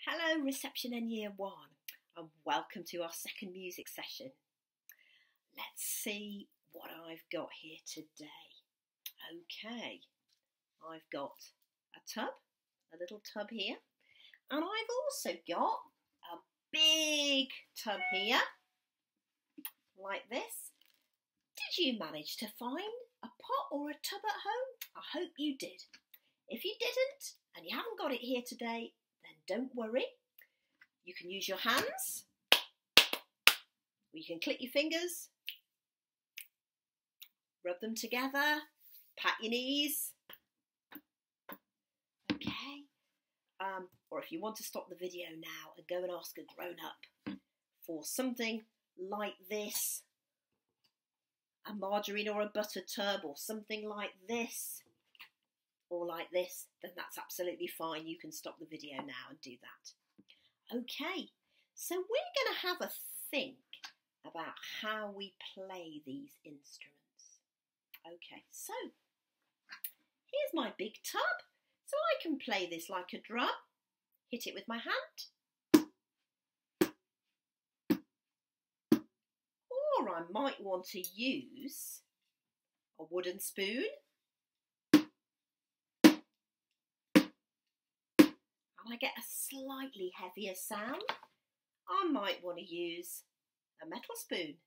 Hello Reception in Year 1 and welcome to our second music session. Let's see what I've got here today. Okay, I've got a little tub here, and I've also got a big tub here, like this. Did you manage to find a pot or a tub at home? I hope you did. If you didn't and you haven't got it here today, then don't worry. You can use your hands, or you can click your fingers, rub them together, pat your knees. Okay. Or if you want to stop the video now and go and ask a grown-up for something like this, a margarine or a butter tub or something like this, or like this, then that's absolutely fine. You can stop the video now and do that. Okay, so we're going to have a think about how we play these instruments. Okay, so here's my big tub. So I can play this like a drum, hit it with my hand. Or I might want to use a wooden spoon. And I get a slightly heavier sound. I might want to use a metal spoon.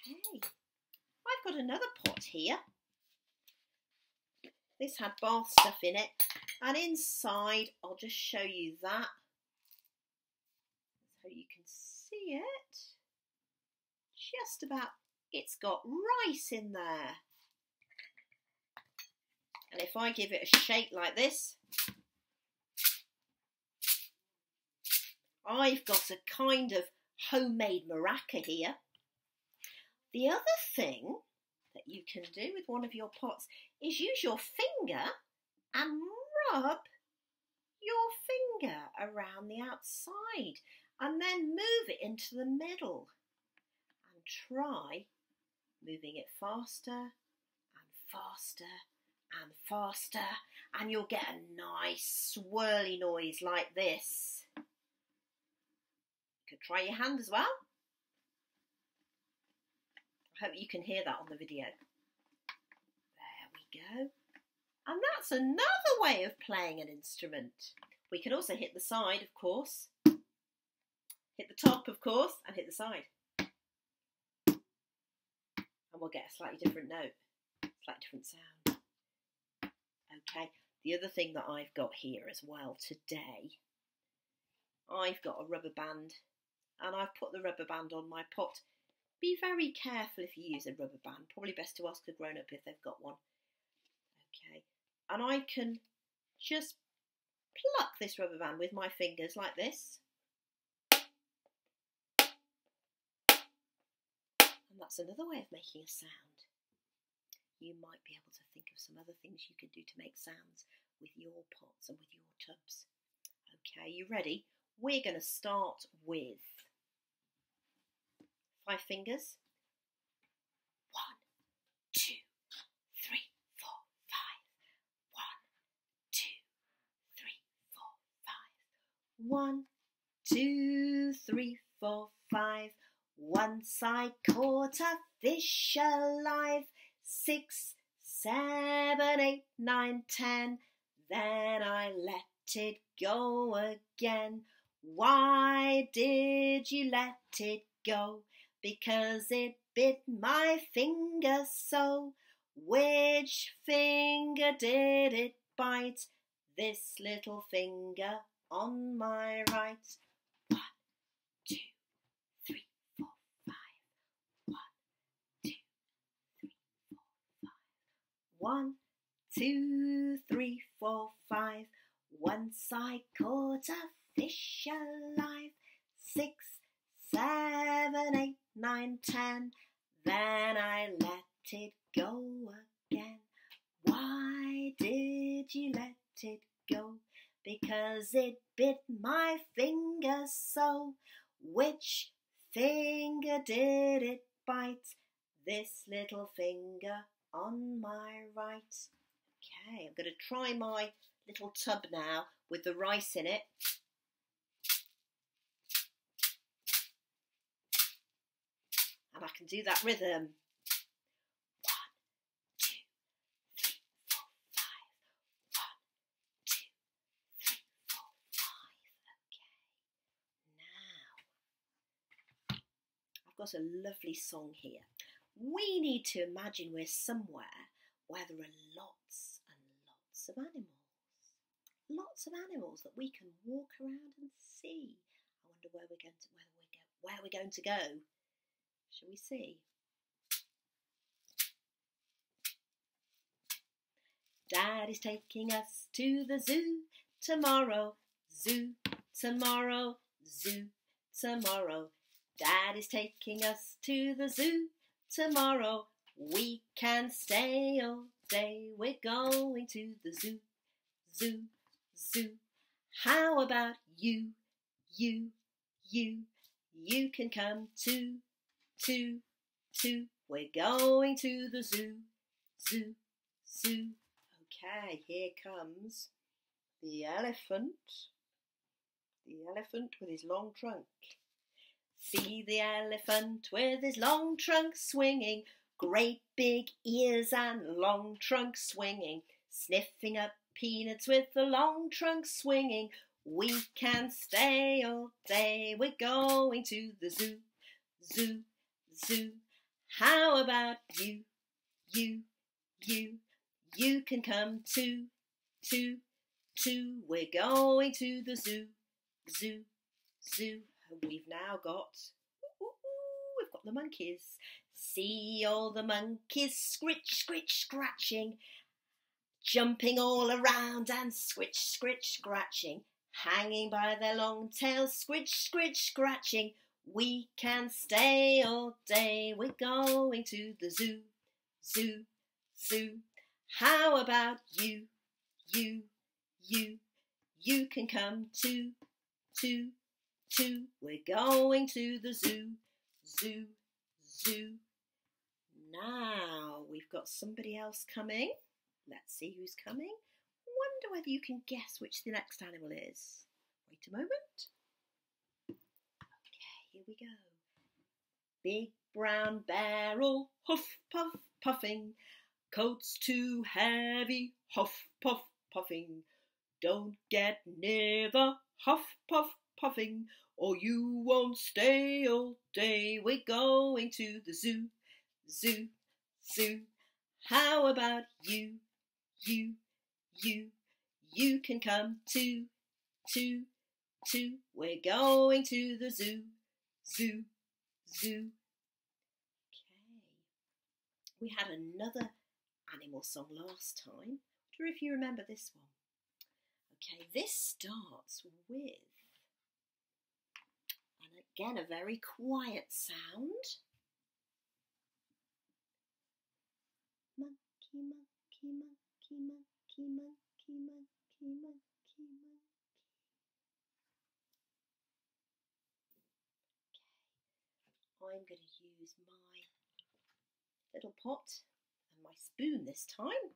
Okay, I've got another pot here. This had bath stuff in it, and inside, I'll just show you that so you can see it. Just about, it's got rice in there. And if I give it a shake like this, I've got a kind of homemade maraca here. The other thing that you can do with one of your pots is use your finger and rub your finger around the outside and then move it into the middle and try moving it faster and faster and faster, and you'll get a nice swirly noise like this. You could try your hand as well. I hope you can hear that on the video. There we go. And that's another way of playing an instrument. We can also hit the side, of course. Hit the top, of course, and hit the side. And we'll get a slightly different note, slightly different sound. Okay, the other thing that I've got here as well today, I've got a rubber band, and I've put the rubber band on my pot. Be very careful if you use a rubber band. Probably best to ask a grown-up if they've got one. Okay, and I can just pluck this rubber band with my fingers like this. And that's another way of making a sound. You might be able to think of some other things you could do to make sounds with your pots and with your tubs. Okay, you ready? We're going to start with 5 fingers. 1, 2, 3, 4, 5. 1, 2, 3, 4, 5. 1, 2, 3, 4, 5. Once I caught a fish alive. 6, 7, 8, 9, 10. Then I let it go again. Why did you let it go? Because it bit my finger so. Which finger did it bite? This little finger on my right. 1, 2, 3, 4, 5. 1, 2, 3, 4, 5. 1, 2, 3, 4, 5. Once I caught a fish alive. 6, 7, 8, 9, 10. Then I let it go again. Why did you let it go? Because it bit my finger so. Which finger did it bite? This little finger on my right. Okay, I'm going to try my little tub now with the rice in it. And I can do that rhythm. 1, 2, 3, 4, 5. 1, 2, 3, 4, 5. Okay. Now, I've got a lovely song here. We need to imagine we're somewhere where there are lots and lots of animals. Lots of animals that we can walk around and see. I wonder where we're going to go. Shall we see? Daddy's taking us to the zoo tomorrow. Zoo tomorrow. Zoo tomorrow. Daddy's taking us to the zoo tomorrow. We can stay all day. We're going to the zoo. Zoo. Zoo. How about you? You can come too. We're going to the zoo. Zoo. Okay, here comes the elephant. The elephant with his long trunk. See the elephant with his long trunk swinging, great big ears and long trunk swinging, sniffing up peanuts with the long trunk swinging. We can stay all day. We're going to the zoo. Zoo. How about you? You can come too. We're going to the zoo. Zoo. We've now got, we've got the monkeys. See all the monkeys scratching, jumping all around and scratching, hanging by their long tails, scratching. We can stay all day. We're going to the zoo. How about you? You can come too. We're going to the zoo. Now we've got somebody else coming. Let's see who's coming. Wonder whether you can guess which the next animal is. Wait a moment. Okay, here we go. Big brown bear all huff puff puffing. Coat's too heavy, huff puff puffing. Don't get near the huff puff puffing, or you won't stay all day. We're going to the zoo. How about you? You can come too. We're going to the zoo. Okay. We had another animal song last time. I wonder if you remember this one. Okay, this starts with, and again, a very quiet sound. Monkey. Okay, I'm going to use my little pot and my spoon this time.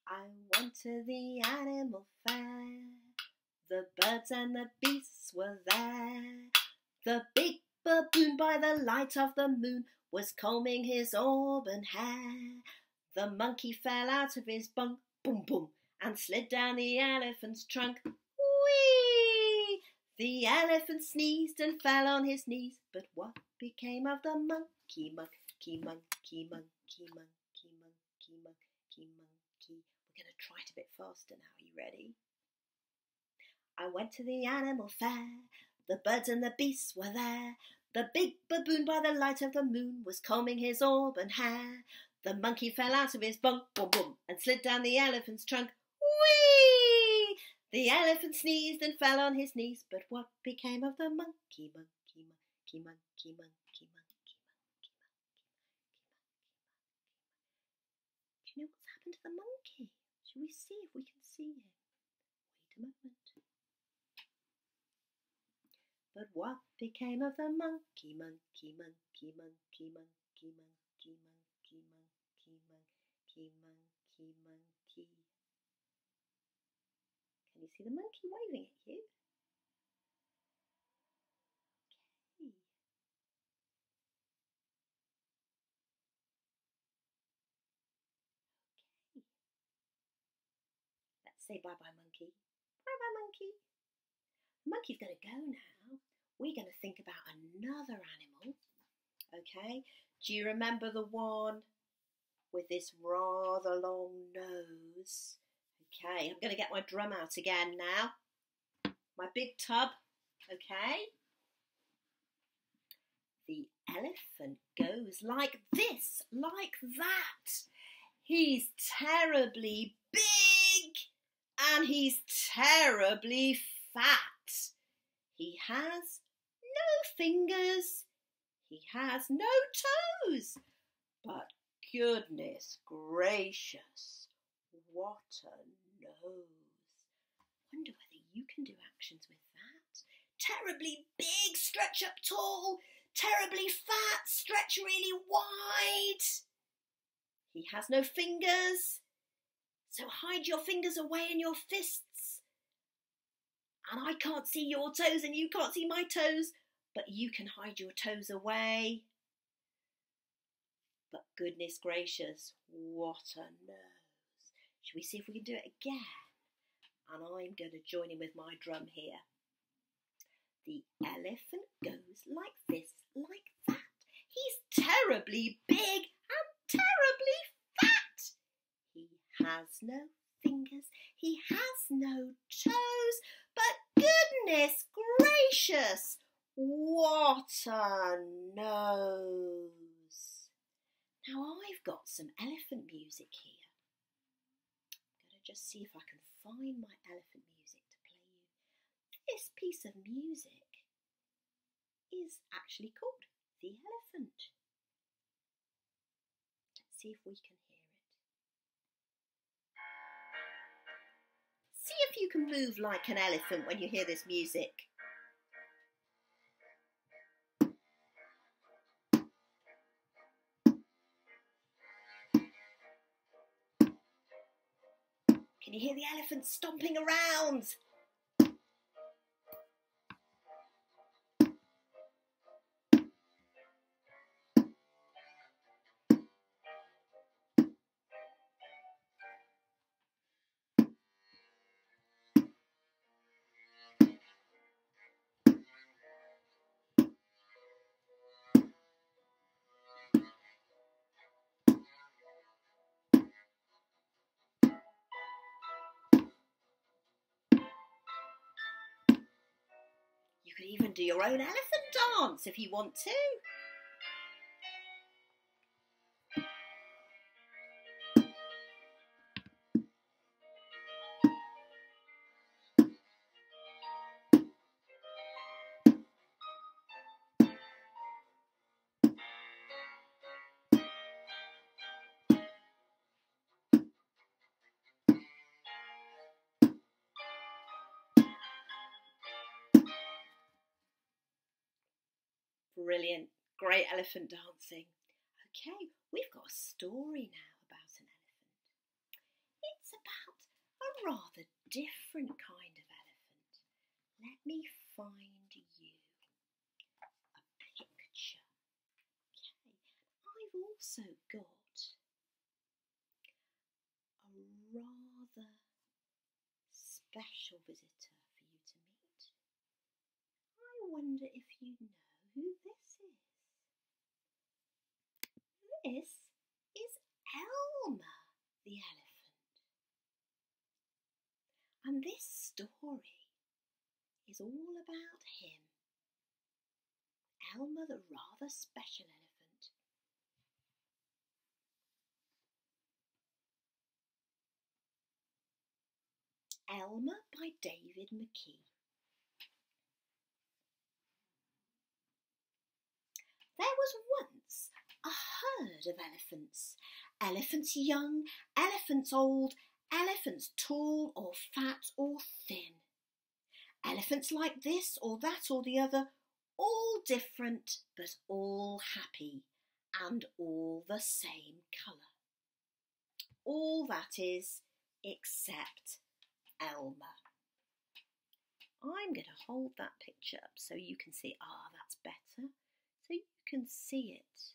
I went to the animal fair. The birds and the beasts were there. The big baboon by the light of the moon was combing his auburn hair. The monkey fell out of his bunk, boom boom, and slid down the elephant's trunk. Whee! The elephant sneezed and fell on his knees. But what became of the monkey? We're going to try it a bit faster now. Are you ready? I went to the animal fair. The birds and the beasts were there. The big baboon by the light of the moon was combing his auburn hair. The monkey fell out of his bunk, boom boom, and slid down the elephant's trunk. Whee! The elephant sneezed and fell on his knees. But what became of the monkey? Do you know what's happened to the monkey? Shall we see if we can see him? Wait a moment. But what became of the monkey, monkey, monkey, monkey, monkey, monkey, monkey, monkey, monkey, monkey, monkey? Can you see the monkey waving at you? Okay. Let's say bye-bye, monkey. Bye-bye, monkey. The monkey's going to go now. We're going to think about another animal. Okay, do you remember the one with this rather long nose? Okay, I'm going to get my drum out again now. My big tub. Okay. The elephant goes like this, like that. He's terribly big and he's terribly fat. He has no fingers. He has no toes. But goodness gracious, what a nose. Wonder whether you can do actions with that. Terribly big, stretch up tall. Terribly fat, stretch really wide. He has no fingers, so hide your fingers away in your fists. And I can't see your toes and you can't see my toes, but you can hide your toes away. But goodness gracious, what a nose. Shall we see if we can do it again? And I'm going to join in with my drum here. The elephant goes like this, like that. He's terribly big and terribly fat. He has no fingers, he has no toes, but goodness gracious, what a nose. Now I've got some elephant music here. I'm going to just see if I can find my elephant music to play you. This piece of music is actually called The Elephant. Let's see if we can hear it. See if you can move like an elephant when you hear this music. Can you hear the elephant stomping around? You could even do your own elephant dance if you want to. Brilliant, great elephant dancing. Okay, we've got a story now about an elephant. It's about a rather different kind of elephant. Let me find you a picture. Okay, I've also got a rather special visitor for you to meet. I wonder if you know who this is. This is Elmer the Elephant. And this story is all about him. Elmer the rather special elephant. Elmer by David McKee. There was once a herd of elephants. Elephants young, elephants old, elephants tall or fat or thin. Elephants like this or that or the other, all different but all happy and all the same colour. All that is, except Elmer. I'm going to hold that picture up so you can see, that's better, so you can see it.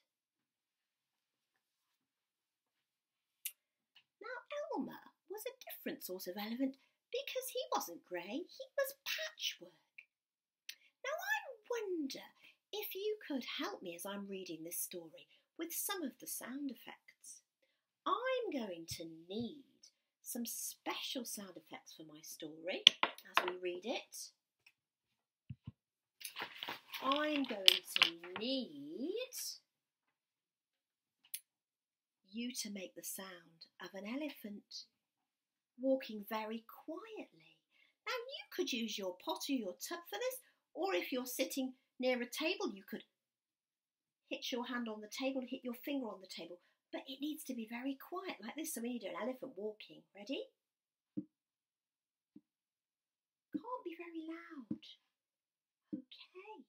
Now Elmer was a different sort of elephant because he wasn't grey, he was patchwork. Now I wonder if you could help me as I'm reading this story with some of the sound effects. I'm going to need some special sound effects for my story as we read it. I'm going to need you to make the sound of an elephant walking very quietly. Now you could use your pot or your tub for this, or if you're sitting near a table you could hit your hand on the table, hit your finger on the table, but it needs to be very quiet like this, so we need an elephant walking. Ready? Can't be very loud. Okay.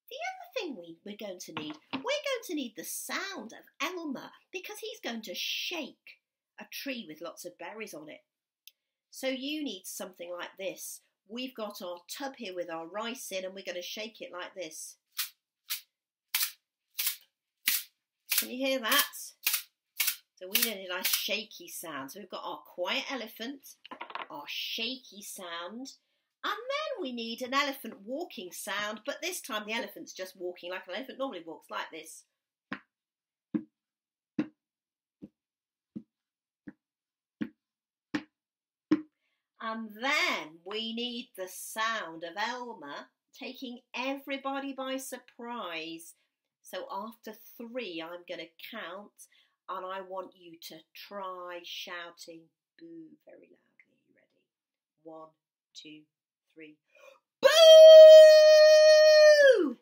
The other thing we're going to need the sound of Elmer, because he's going to shake a tree with lots of berries on it. So you need something like this. We've got our tub here with our rice in and we're going to shake it like this. Can you hear that? So we need a nice shaky sound. So we've got our quiet elephant, our shaky sound, and then we need an elephant walking sound, but this time the elephant's just walking like an elephant normally walks, like this. And then we need the sound of Elmer taking everybody by surprise. So after 3, I'm going to count, and I want you to try shouting boo very loudly. Are you ready? 1, 2, 3. Boo!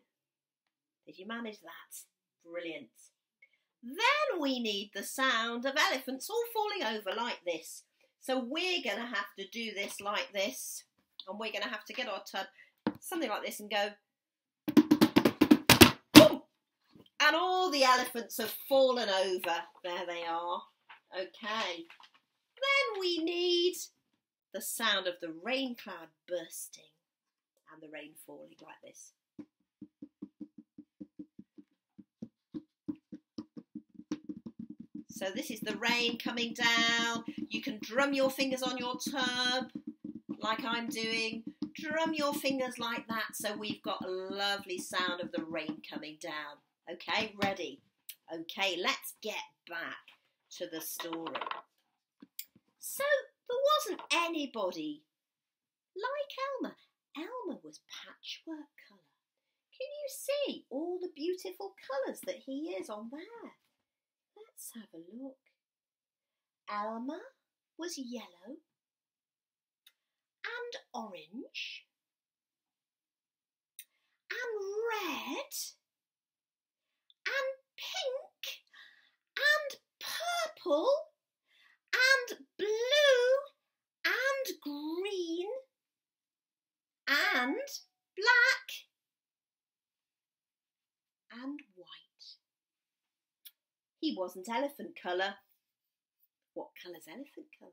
Did you manage that? Brilliant. Then we need the sound of elephants all falling over like this. So we're going to have to do this like this, and we're going to have to get our tub, something like this, and go boom! And all the elephants have fallen over. There they are. Okay. Then we need the sound of the rain cloud bursting and the rain falling like this. So this is the rain coming down. You can drum your fingers on your tub like I'm doing. Drum your fingers like that, so we've got a lovely sound of the rain coming down. Okay, ready? Okay, let's get back to the story. So there wasn't anybody like Elmer. Elmer was patchwork colour. Can you see all the beautiful colours that he is on there? Let's have a look. Elmer was yellow and orange and red and pink and purple and blue and green and black and white. He wasn't elephant colour. What colour's elephant colour?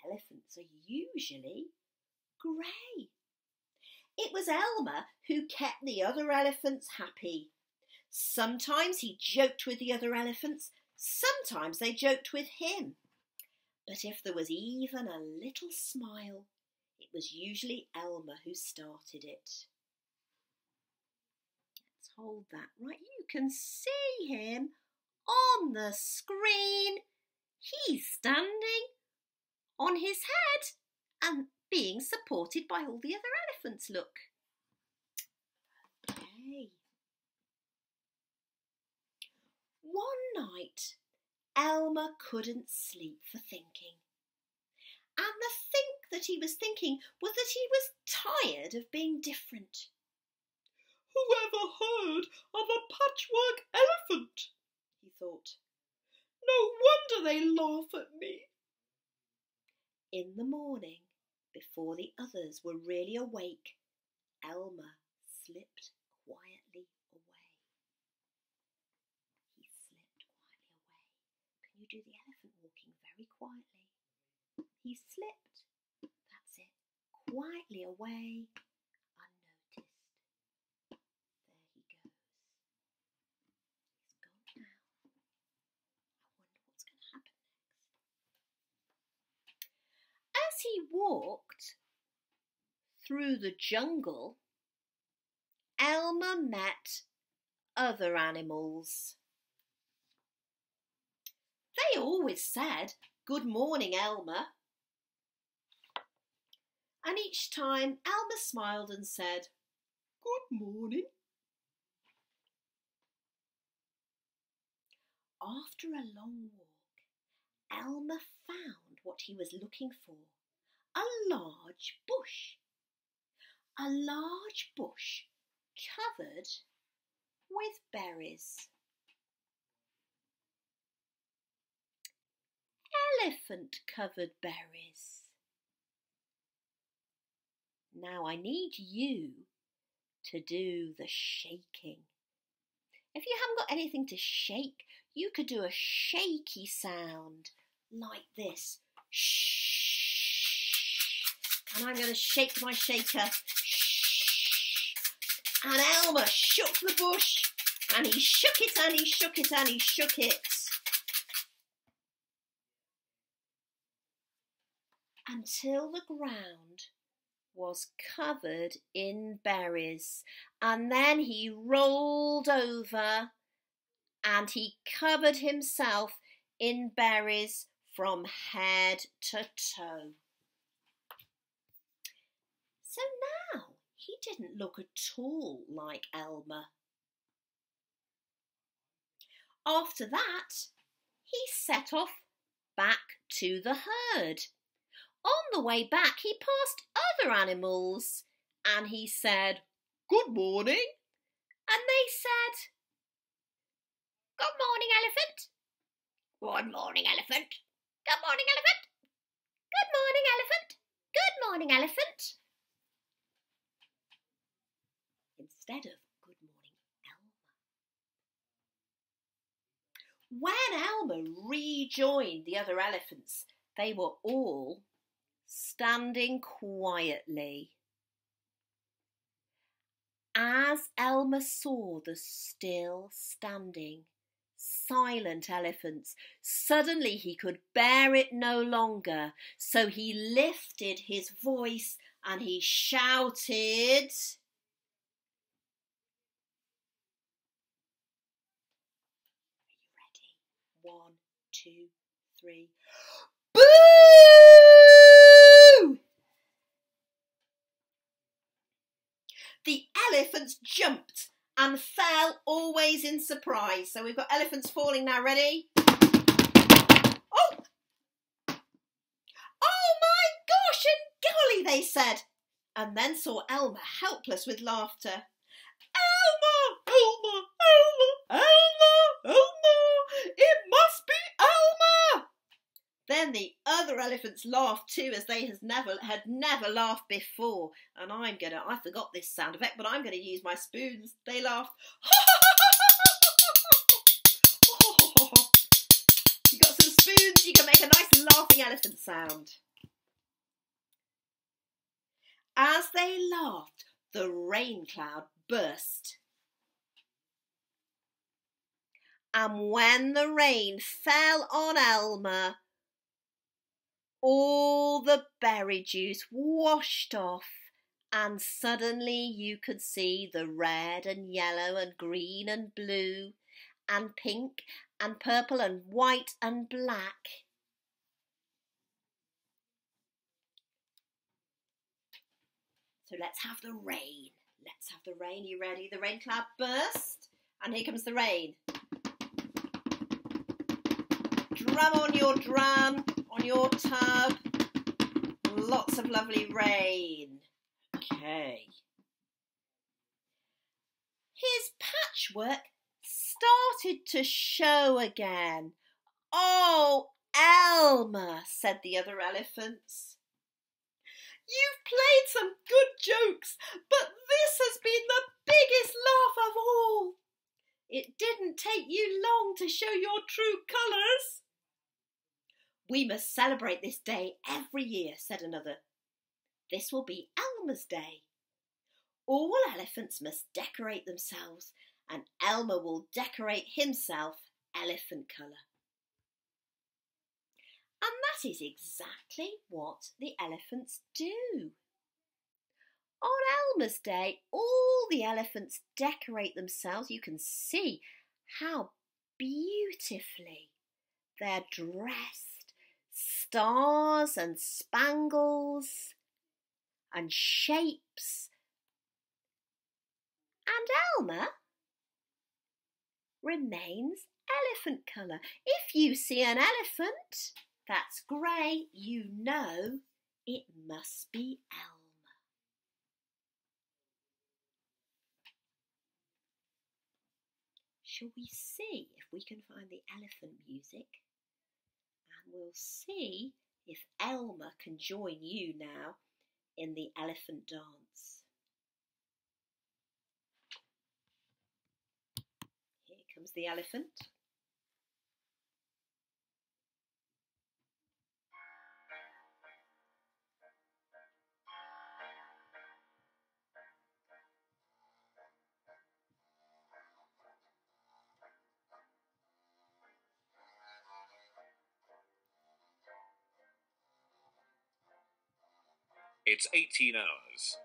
Elephants are usually grey. It was Elmer who kept the other elephants happy. Sometimes he joked with the other elephants, sometimes they joked with him. But if there was even a little smile, it was usually Elmer who started it. Let's hold that right. You can see him on the screen. He's standing on his head and being supported by all the other elephants, look. Okay. One night, Elmer couldn't sleep for thinking. And the think that he was thinking was that he was tired of being different. Whoever heard of a patchwork elephant? He thought. No wonder they laugh at me. In the morning, Before the others were really awake, Elmer slipped quietly away. He slipped quietly away. Can you do the elephant walking very quietly? He slipped, that's it, quietly away, unnoticed. There he goes. He's gone now. I wonder what's going to happen next. As he walked through the jungle, Elmer met other animals. They always said, "Good morning, Elmer." And each time Elmer smiled and said, "Good morning." After a long walk, Elmer found what he was looking for, a large bush. A large bush covered with berries. Elephant-covered berries. Now I need you to do the shaking. If you haven't got anything to shake, you could do a shaky sound like this. Shh. And I'm going to shake my shaker. Shh. And Elmer shook the bush, and he shook it and he shook it and he shook it. Until the ground was covered in berries, and then he rolled over and he covered himself in berries from head to toe. So now he didn't look at all like Elmer. After that, he set off back to the herd. On the way back, he passed other animals, and he said, "Good morning." And they said, "Good morning, elephant." "Good morning, elephant." "Good morning, elephant." "Good morning, elephant." "Good morning, elephant." Instead of "Good morning, Elmer." When Elmer rejoined the other elephants, they were all standing quietly. As Elmer saw the still standing, silent elephants, suddenly he could bear it no longer, so he lifted his voice and he shouted, "Are you ready? 1, 2, 3. Boo!" The elephants jumped and fell, always in surprise. So we've got elephants falling now. Ready? Oh! "Oh my gosh and golly," they said, and then saw Elmer helpless with laughter. "Elmer! Elmer! Elmer! Elmer! Elmer! It must be Elmer!" Then the other elephants laughed too, as they had never laughed before. And I forgot this sound effect, but I'm going to use my spoons. They laughed. You got some spoons, you can make a nice laughing elephant sound. As they laughed, the rain cloud burst. And when the rain fell on Elmer, all the berry juice washed off, and suddenly you could see the red and yellow and green and blue and pink and purple and white and black. So let's have the rain. Let's have the rain. You ready? The rain cloud burst, and here comes the rain. Drum on your drum, on your tub. Lots of lovely rain. Okay. His patchwork started to show again. "Oh, Elmer," said the other elephants. You've played some good jokes, but this has been the biggest laugh of all. It didn't take you long to show your true colours. We must celebrate this day every year, said another. This will be Elmer's Day. All elephants must decorate themselves, and Elmer will decorate himself elephant colour. And that is exactly what the elephants do. On Elmer's Day, all the elephants decorate themselves. You can see how beautifully they're dressed. Stars and spangles and shapes. And Elmer remains elephant colour. If you see an elephant that's grey, you know it must be Elmer. Shall we see if we can find the elephant music? And we'll see if Elmer can join you now in the elephant dance. Here comes the elephant. It's 18 hours.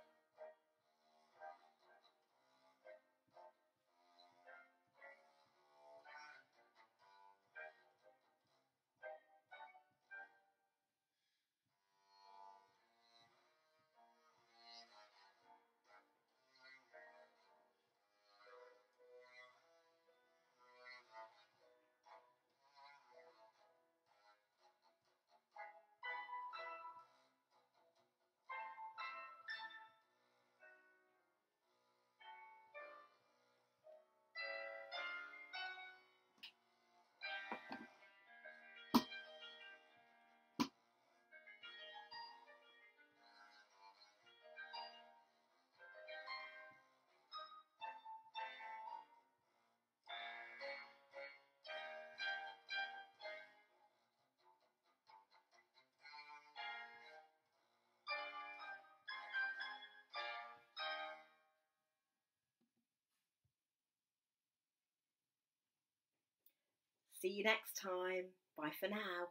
See you next time. Bye for now.